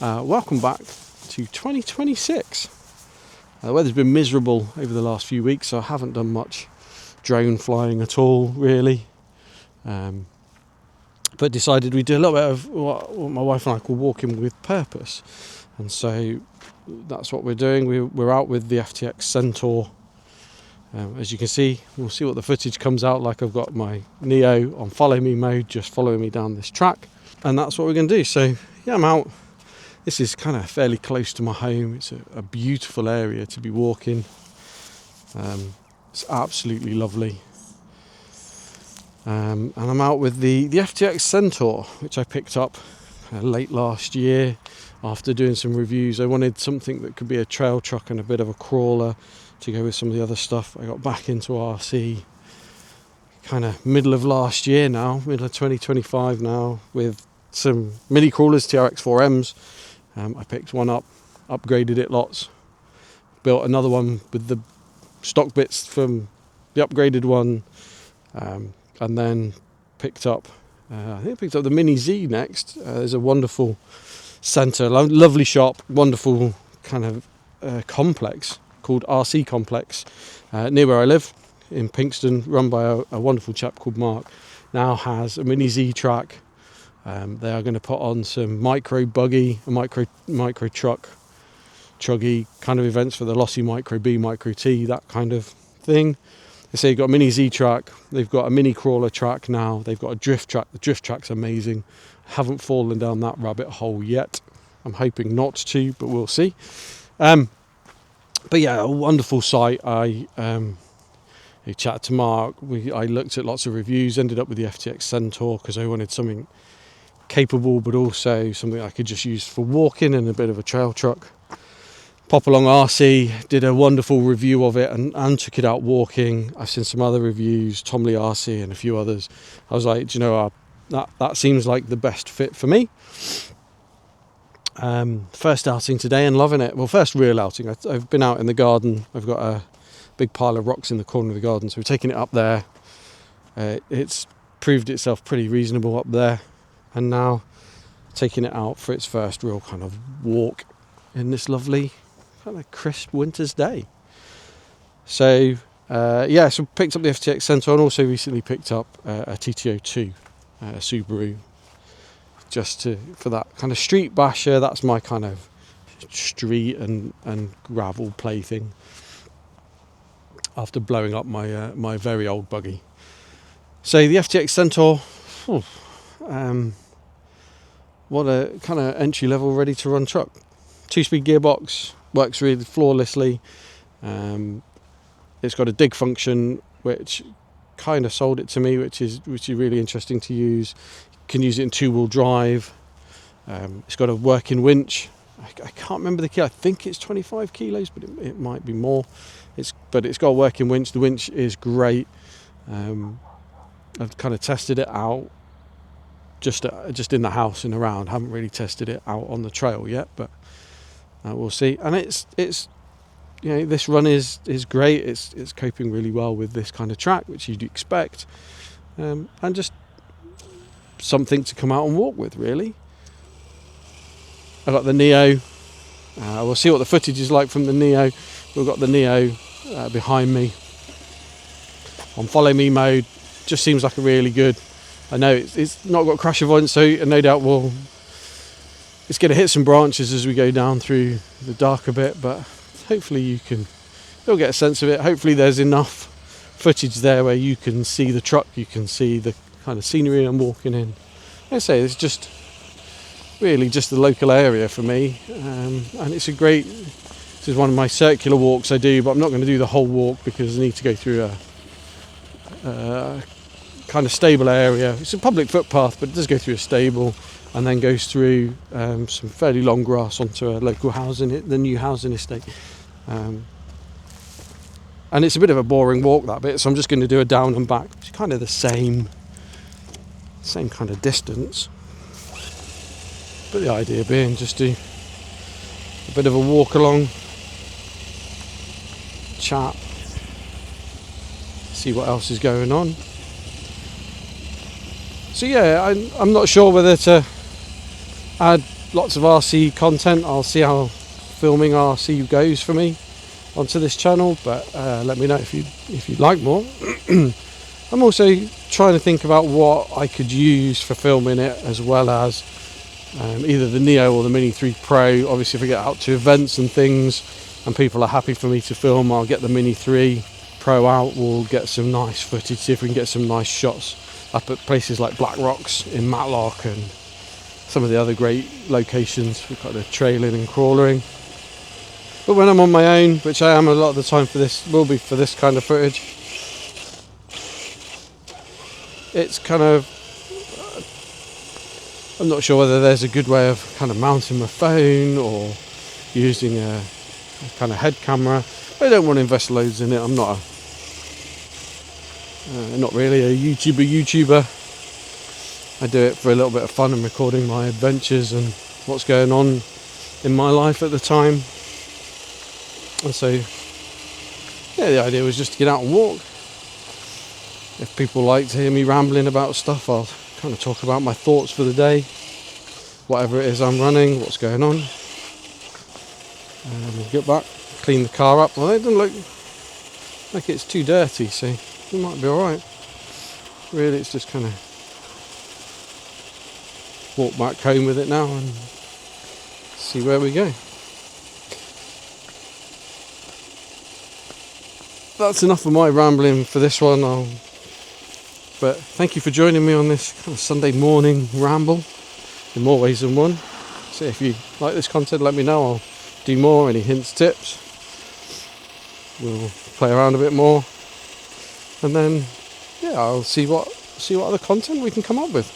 Welcome back to 2026. The weather's been miserable over the last few weeks, so I haven't done much drone flying at all, really. But decided we'd do a little bit of what my wife and I call walking with purpose. And so that's what we're doing. We're out with the FTX Centaur. As you can see, we'll see what the footage comes out like. I've got my Neo on follow me mode, just following me down this track. And that's what we're going to do. So yeah, I'm out. This is kind of fairly close to my home. It's a beautiful area to be walking. It's absolutely lovely. And I'm out with the FTX Centaur, which I picked up late last year after doing some reviews. I wanted something that could be a trail truck and a bit of a crawler to go with some of the other stuff. I got back into RC kind of middle of last year now, middle of 2025 now, with some mini crawlers, TRX4Ms. I picked one up, upgraded it lots, built another one with the stock bits from the upgraded one, and then picked up the Mini Z next. There's a wonderful centre, lovely shop, wonderful kind of complex called RC Complex near where I live in Pinxton, run by a wonderful chap called Mark. Now has a Mini Z track. They are going to put on some micro buggy, a micro truck, truggy kind of events for the Lossy Micro B, Micro T, that kind of thing. They say you've got a Mini Z track, they've got a mini crawler track now, they've got a drift track. The drift track's amazing. Haven't fallen down that rabbit hole yet. I'm hoping not to, but we'll see. But yeah, a wonderful site. I chatted to Mark. I looked at lots of reviews, ended up with the FTX Centaur because I wanted something capable, but also something I could just use for walking and a bit of a trail truck. Pop Along RC did a wonderful review of it and took it out walking. I've seen some other reviews, Tom Lee RC and a few others. I was like, do you know, that seems like the best fit for me. First outing today and loving it. Well, first real outing. I've been out in the garden. I've got a big pile of rocks in the corner of the garden, so we're taking it up there. It's proved itself pretty reasonable up there. And now taking it out for its first real kind of walk in this lovely kind of crisp winter's day. So so picked up the FTX Centaur and also recently picked up a TTO2 Subaru just for that kind of street basher. That's my kind of street and gravel plaything after blowing up my very old buggy. So the FTX Centaur, what a kind of entry level ready to run truck. 2-speed gearbox, works really flawlessly. It's got a dig function which kind of sold it to me, which is really interesting to use. You can use it in 2-wheel drive. It's got a working winch. I can't remember the kilo. I think it's 25 kilos, but it might be more. It's got a working winch. The winch is great. I've kind of tested it out just in the house and around. Haven't really tested it out on the trail yet, but we'll see. And it's this run is great. It's coping really well with this kind of track, which you'd expect, and just something to come out and walk with, really. I got the Neo. We'll see what the footage is like from the Neo. We've got the Neo behind me on follow me mode. Just seems like a really good. I know it's not got crash avoidance, so no doubt it's going to hit some branches as we go down through the darker bit, but hopefully you'll get a sense of it. Hopefully there's enough footage there where you can see the truck, you can see the kind of scenery I'm walking in. Like I say, it's just really just the local area for me, and this is one of my circular walks I do, but I'm not going to do the whole walk because I need to go through a kind of stable area. It's a public footpath, but it does go through a stable and then goes through some fairly long grass onto a local the new housing estate. And it's a bit of a boring walk, that bit, so I'm just going to do a down and back, which is kind of the same kind of distance. But the idea being just do a bit of a walk along, chat, see what else is going on. So yeah, I'm not sure whether to add lots of RC content. I'll see how filming RC goes for me onto this channel, but let me know if you'd like more. I'm also trying to think about what I could use for filming it, as well as either the Neo or the Mini 3 Pro. Obviously, if I get out to events and things and people are happy for me to film, I'll get the Mini 3 Pro out. We'll get some nice footage, see if we can get some nice shots up at places like Black Rocks in Matlock and some of the other great locations. We've got the trailing and crawling. But when I'm on my own, which I am a lot of the time for this, will be for this kind of footage, it's kind of, I'm not sure whether there's a good way of kind of mounting my phone or using a kind of head camera. I don't want to invest loads in it. I'm not really a YouTuber. I do it for a little bit of fun and recording my adventures and what's going on in my life at the time. And so, yeah, the idea was just to get out and walk. If people like to hear me rambling about stuff, I'll kind of talk about my thoughts for the day, whatever it is I'm running, what's going on. And we'll get back, clean the car up. Well, it doesn't look like it's too dirty, so it might be alright. Really, it's just kind of walk back home with it now and see where we go. That's enough of my rambling for this one. But thank you for joining me on this kind of Sunday morning ramble in more ways than one. So if you like this content, let me know. I'll do more. Any hints, tips, we'll play around a bit more, and then I'll see what other content we can come up with.